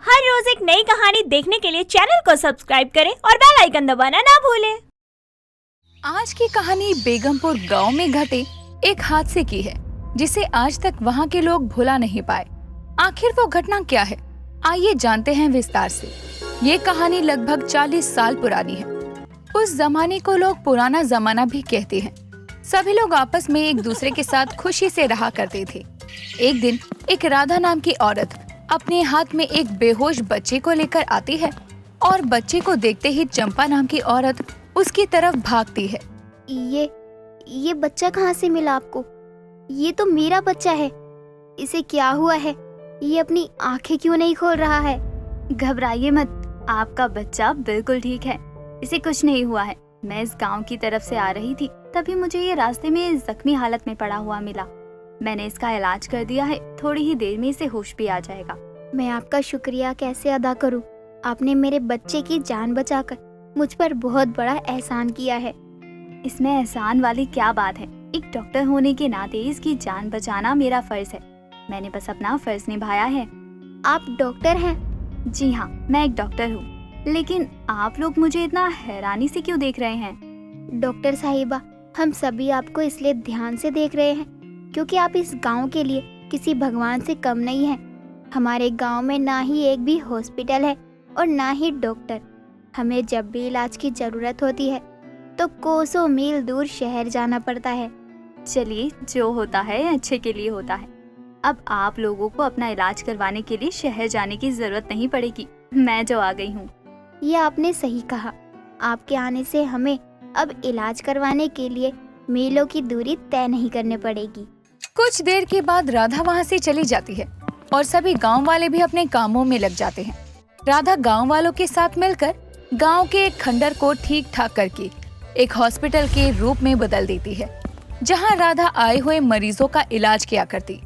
हर रोज एक नई कहानी देखने के लिए चैनल को सब्सक्राइब करें और बेल आइकन दबाना ना भूलें। आज की कहानी बेगमपुर गांव में घटे एक हादसे की है, जिसे आज तक वहां के लोग भुला नहीं पाए। आखिर वो घटना क्या है, आइए जानते हैं विस्तार से। ये कहानी लगभग 40 साल पुरानी है। उस जमाने को लोग पुराना जमाना भी कहते हैं। सभी लोग आपस में एक दूसरे के साथ खुशी से रहा करते थे। एक दिन एक राधा नाम की औरत अपने हाथ में एक बेहोश बच्चे को लेकर आती है और बच्चे को देखते ही चंपा नाम की औरत उसकी तरफ भागती है। ये बच्चा कहाँ से मिला आपको? ये तो मेरा बच्चा है। इसे क्या हुआ है? ये अपनी आंखें क्यों नहीं खोल रहा है? घबराइए मत, आपका बच्चा बिल्कुल ठीक है। इसे कुछ नहीं हुआ है। मैं इस गांव की तरफ से आ रही थी, तभी मुझे ये रास्ते में जख्मी हालत में पड़ा हुआ मिला। मैंने इसका इलाज कर दिया है, थोड़ी ही देर में इसे होश भी आ जाएगा। मैं आपका शुक्रिया कैसे अदा करूं? आपने मेरे बच्चे की जान बचाकर मुझ पर बहुत बड़ा एहसान किया है। इसमें एहसान वाली क्या बात है? एक डॉक्टर होने के नाते इसकी जान बचाना मेरा फर्ज है। मैंने बस अपना फर्ज निभाया है। आप डॉक्टर हैं? जी हाँ, मैं एक डॉक्टर हूँ। लेकिन आप लोग मुझे इतना हैरानी से क्यों देख रहे हैं? डॉक्टर साहिबा, हम सभी आपको इसलिए ध्यान से देख रहे हैं क्योंकि आप इस गांव के लिए किसी भगवान से कम नहीं हैं। हमारे गांव में ना ही एक भी हॉस्पिटल है और ना ही डॉक्टर। हमें जब भी इलाज की जरूरत होती है तो कोसों मील दूर शहर जाना पड़ता है। चलिए, जो होता है अच्छे के लिए होता है। अब आप लोगों को अपना इलाज करवाने के लिए शहर जाने की जरूरत नहीं पड़ेगी। मैं जो आ गई हूँ। ये आपने सही कहा। आपके आने से हमें अब इलाज करवाने के लिए मीलों की दूरी तय नहीं करनी पड़ेगी। कुछ देर के बाद राधा वहाँ से चली जाती है और सभी गांव वाले भी अपने कामों में लग जाते हैं। राधा गांव वालों के साथ मिलकर गांव के एक खंडर को ठीक ठाक करके एक हॉस्पिटल के रूप में बदल देती है, जहां राधा आए हुए मरीजों का इलाज किया करती।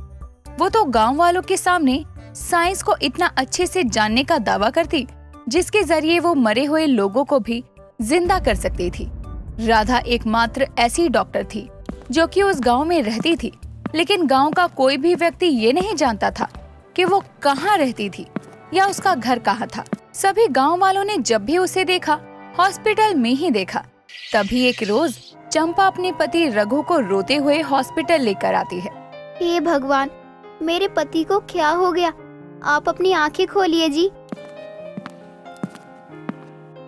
वो तो गांव वालों के सामने साइंस को इतना अच्छे से जानने का दावा करती, जिसके जरिए वो मरे हुए लोगों को भी जिंदा कर सकती थी। राधा एकमात्र ऐसी डॉक्टर थी जो कि उस गांव में रहती थी, लेकिन गांव का कोई भी व्यक्ति ये नहीं जानता था कि वो कहाँ रहती थी या उसका घर कहाँ था। सभी गांव वालों ने जब भी उसे देखा, हॉस्पिटल में ही देखा। तभी एक रोज चंपा अपने पति रघु को रोते हुए हॉस्पिटल लेकर आती है। हे भगवान, मेरे पति को क्या हो गया? आप अपनी आंखें खोलिए जी।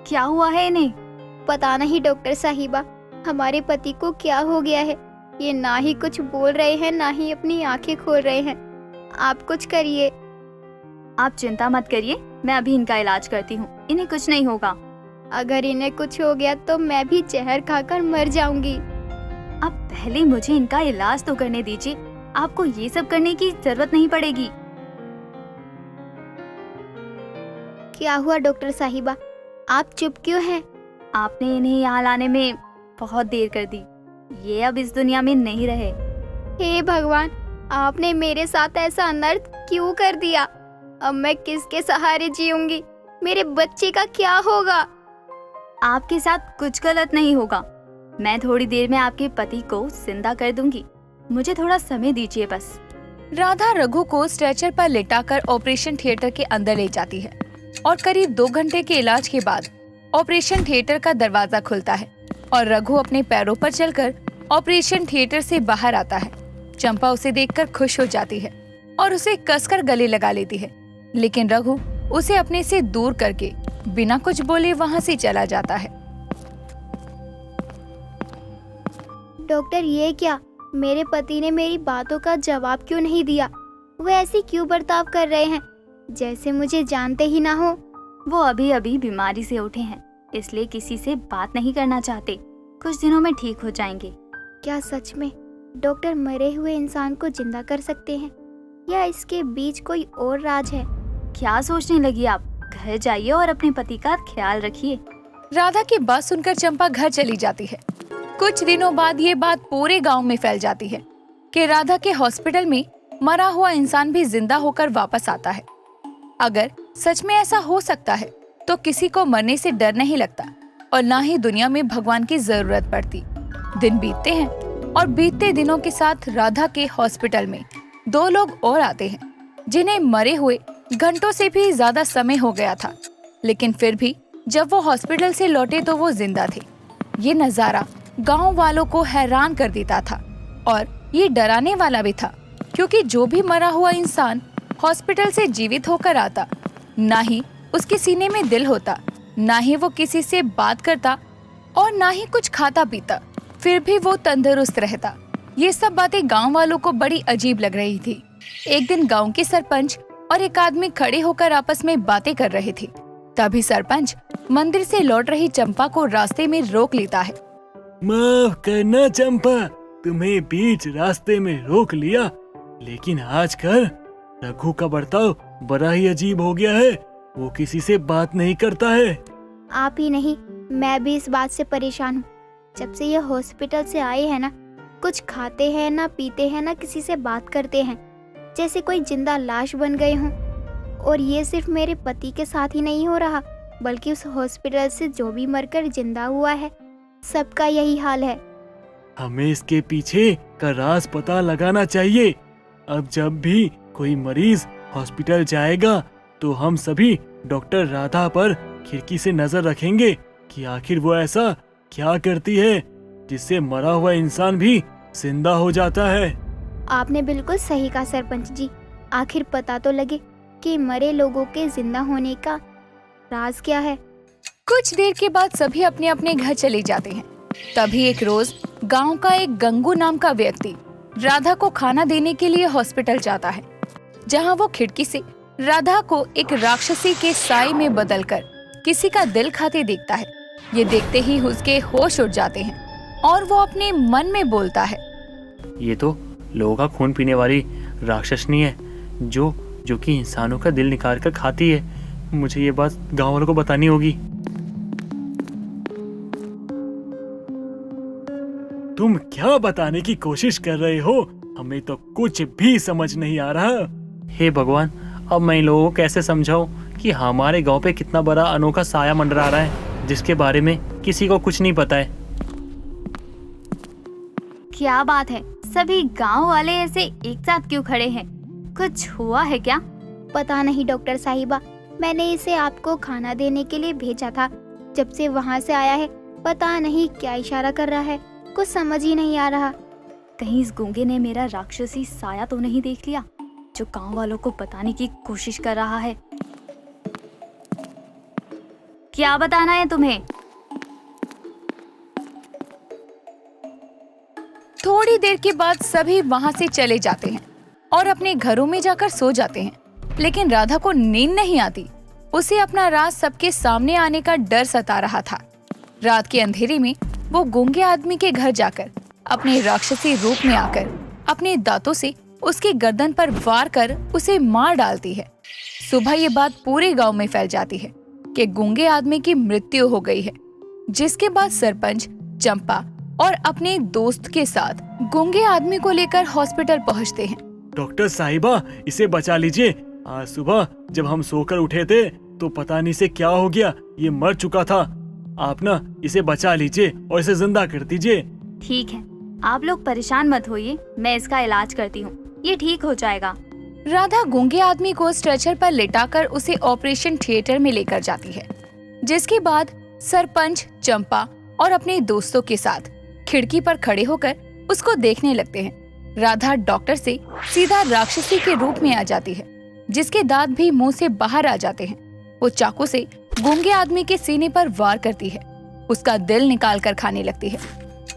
क्या हुआ है इन्हें? पता नहीं डॉक्टर साहिबा, हमारे पति को क्या हो गया है। ये ना ही कुछ बोल रहे हैं, ना ही अपनी आंखें खोल रहे हैं। आप कुछ करिए। आप चिंता मत करिए, मैं अभी इनका इलाज करती हूँ। इन्हें कुछ नहीं होगा। अगर इन्हें कुछ हो गया तो मैं भी जहर खाकर मर जाऊंगी। अब पहले मुझे इनका इलाज तो करने दीजिए। आपको ये सब करने की जरूरत नहीं पड़ेगी। क्या हुआ डॉक्टर साहिबा, आप चुप क्यों हैं? आपने इन्हें यहाँ लाने में बहुत देर कर दी। ये अब इस दुनिया में नहीं रहे। हे भगवान, आपने मेरे साथ ऐसा अनर्थ क्यों कर दिया? अब मैं किसके सहारे जीऊंगी? मेरे बच्चे का क्या होगा? आपके साथ कुछ गलत नहीं होगा। मैं थोड़ी देर में आपके पति को जिंदा कर दूंगी। मुझे थोड़ा समय दीजिए बस। राधा रघु को स्ट्रेचर पर लेटाकर ऑपरेशन थिएटर के अंदर ले जाती है और करीब 2 घंटे के इलाज के बाद ऑपरेशन थिएटर का दरवाजा खुलता है और रघु अपने पैरों पर चलकर ऑपरेशन थिएटर से बाहर आता है। चंपा उसे देखकर खुश हो जाती है और उसे कसकर गले लगा लेती है, लेकिन रघु उसे अपने से दूर करके बिना कुछ बोले वहाँ से चला जाता है। डॉक्टर, ये क्या? मेरे पति ने मेरी बातों का जवाब क्यों नहीं दिया? वो ऐसे क्यों बर्ताव कर रहे हैं जैसे मुझे जानते ही ना हो? वो अभी अभी बीमारी से उठे हैं, इसलिए किसी से बात नहीं करना चाहते। कुछ दिनों में ठीक हो जाएंगे। क्या सच में डॉक्टर मरे हुए इंसान को जिंदा कर सकते हैं, या इसके बीच कोई और राज है? क्या सोचने लगी आप? घर जाइए और अपने पति का ख्याल रखिए। राधा की बात सुनकर चंपा घर चली जाती है। कुछ दिनों बाद ये बात पूरे गांव में फैल जाती है कि राधा के हॉस्पिटल में मरा हुआ इंसान भी जिंदा होकर वापस आता है। अगर सच में ऐसा हो सकता है तो किसी को मरने से डर नहीं लगता और ना ही दुनिया में भगवान की जरूरत पड़ती। दिन बीतते हैं और बीतते दिनों के साथ राधा के हॉस्पिटल में 2 लोग और आते हैं, जिन्हें मरे हुए घंटों से भी ज्यादा समय हो गया था, लेकिन फिर भी जब वो हॉस्पिटल से लौटे तो वो जिंदा थे। ये नजारा गांव वालों को हैरान कर देता था और ये डराने वाला भी था, क्योंकि जो भी मरा हुआ इंसान हॉस्पिटल से जीवित होकर आता, ना ही उसके सीने में दिल होता, ना ही वो किसी से बात करता और ना ही कुछ खाता पीता, फिर भी वो तंदुरुस्त रहता। ये सब बातें गांव वालों को बड़ी अजीब लग रही थी। एक दिन गांव के सरपंच और एक आदमी खड़े होकर आपस में बातें कर रहे थे। तभी सरपंच मंदिर से लौट रही चंपा को रास्ते में रोक लेता है। माफ करना चंपा, तुम्हें बीच रास्ते में रोक लिया, लेकिन आजकल रघु का बर्ताव बड़ा ही अजीब हो गया है। वो किसी से बात नहीं करता है। आप ही नहीं, मैं भी इस बात से परेशान हूँ। जब से ये हॉस्पिटल से आए हैं ना, कुछ खाते हैं ना पीते हैं ना किसी से बात करते हैं, जैसे कोई जिंदा लाश बन गए हों। और ये सिर्फ मेरे पति के साथ ही नहीं हो रहा, बल्कि उस हॉस्पिटल से जो भी मरकर जिंदा हुआ है, सबका यही हाल है। हमें इसके पीछे का राज पता लगाना चाहिए। अब जब भी कोई मरीज हॉस्पिटल जाएगा तो हम सभी डॉक्टर राधा पर खिड़की से नजर रखेंगे कि आखिर वो ऐसा क्या करती है जिससे मरा हुआ इंसान भी जिंदा हो जाता है। आपने बिल्कुल सही कहा सरपंच जी। आखिर पता तो लगे कि मरे लोगों के जिंदा होने का राज क्या है। कुछ देर के बाद सभी अपने अपने घर चले जाते हैं। तभी एक रोज गांव का एक गंगू नाम का व्यक्ति राधा को खाना देने के लिए हॉस्पिटल जाता है, जहां वो खिड़की से राधा को एक राक्षसी के साए में बदलकर किसी का दिल खाते देखता है। ये देखते ही उसके होश उड़ जाते हैं और वो अपने मन में बोलता है, ये तो लोगों का खून पीने वाली राक्षसनी है जो कि इंसानों का दिल निकाल कर खाती है। मुझे ये बात गांव वालों को बतानी होगी। तुम क्या बताने की कोशिश कर रहे हो? हमें तो कुछ भी समझ नहीं आ रहा। हे भगवान, अब मैं इन लोगों को कैसे समझाऊं कि हमारे गांव पे कितना बड़ा अनोखा साया मंडरा रहा है जिसके बारे में किसी को कुछ नहीं पता है। क्या बात है, सभी गांव वाले ऐसे एक साथ क्यों खड़े हैं? कुछ हुआ है क्या? पता नहीं डॉक्टर साहिबा, मैंने इसे आपको खाना देने के लिए भेजा था। जब से वहाँ से आया है, पता नहीं क्या इशारा कर रहा है, कुछ समझ ही नहीं आ रहा। कहीं इस गूंगे ने मेरा राक्षसी साया तो नहीं देख लिया जो गांव वालों को बताने की कोशिश कर रहा है। क्या बताना है तुम्हें? थोड़ी देर के बाद सभी वहाँ से चले जाते हैं और अपने घरों में जाकर सो जाते हैं। लेकिन राधा को नींद नहीं आती। उसे अपना राज सबके सामने आने का डर सता रहा था। रात के अंधेरे में वो गूंगे आदमी के घर जाकर अपने राक्षसी रूप में आकर अपने दांतों से उसकी गर्दन पर वार कर उसे मार डालती है। सुबह ये बात पूरे गांव में फैल जाती है कि गूंगे आदमी की मृत्यु हो गई है, जिसके बाद सरपंच चंपा और अपने दोस्त के साथ गूंगे आदमी को लेकर हॉस्पिटल पहुंचते हैं। डॉक्टर साहिबा, इसे बचा लीजिए। आज सुबह जब हम सोकर उठे थे तो पता नहीं से क्या हो गया, ये मर चुका था। आप ना इसे बचा लीजिए और इसे जिंदा कर दीजिए। ठीक है, आप लोग परेशान मत होइए, मैं इसका इलाज करती हूँ, ये ठीक हो जाएगा। राधा गूंगे आदमी को स्ट्रेचर पर लेटाकर उसे ऑपरेशन थिएटर में लेकर जाती है, जिसके बाद सरपंच चंपा और अपने दोस्तों के साथ खिड़की पर खड़े होकर उसको देखने लगते हैं। राधा डॉक्टर से सीधा राक्षसी के रूप में आ जाती है, जिसके दांत भी मुंह से बाहर आ जाते हैं। वो चाकू से गूंगे आदमी के सीने पर वार करती है, उसका दिल निकाल कर खाने लगती है।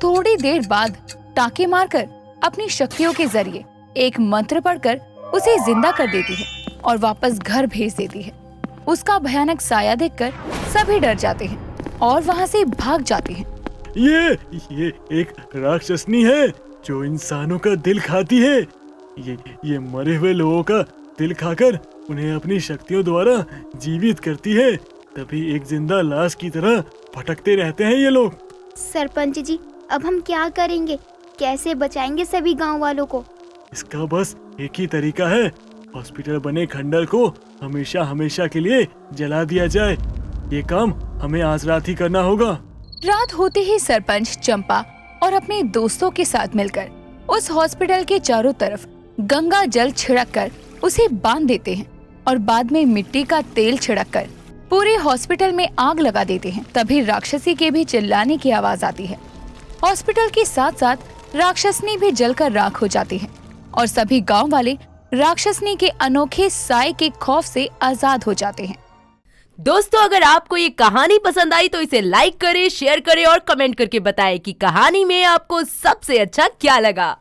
थोड़ी देर बाद टाँके मारकर अपनी शक्तियों के जरिए एक मंत्र पढ़कर उसे जिंदा कर देती है और वापस घर भेज देती है। उसका भयानक साया देखकर सभी डर जाते हैं और वहाँ से भाग जाते हैं। ये एक राक्षसनी है जो इंसानों का दिल खाती है। ये मरे हुए लोगों का दिल खाकर उन्हें अपनी शक्तियों द्वारा जीवित करती है, तभी एक जिंदा लाश की तरह भटकते रहते हैं ये लोग। सरपंच जी, अब हम क्या करेंगे? कैसे बचाएंगे सभी गांव वालों को? इसका बस एक ही तरीका है, हॉस्पिटल बने खंडर को हमेशा हमेशा के लिए जला दिया जाए। ये काम हमें आज रात ही करना होगा। रात होते ही सरपंच चंपा और अपने दोस्तों के साथ मिलकर उस हॉस्पिटल के चारों तरफ गंगा जल छिड़क कर उसे बांध देते हैं। और बाद में मिट्टी का तेल छिड़क कर पूरे हॉस्पिटल में आग लगा देते हैं। तभी राक्षसी के भी चिल्लाने की आवाज आती है। हॉस्पिटल के साथ साथ राक्षसनी भी जलकर राख हो जाती है और सभी गांव वाले राक्षसनी के अनोखे साए के खौफ से आजाद हो जाते हैं। दोस्तों, अगर आपको ये कहानी पसंद आई तो इसे लाइक करें, शेयर करें और कमेंट करके बताएं कि कहानी में आपको सबसे अच्छा क्या लगा।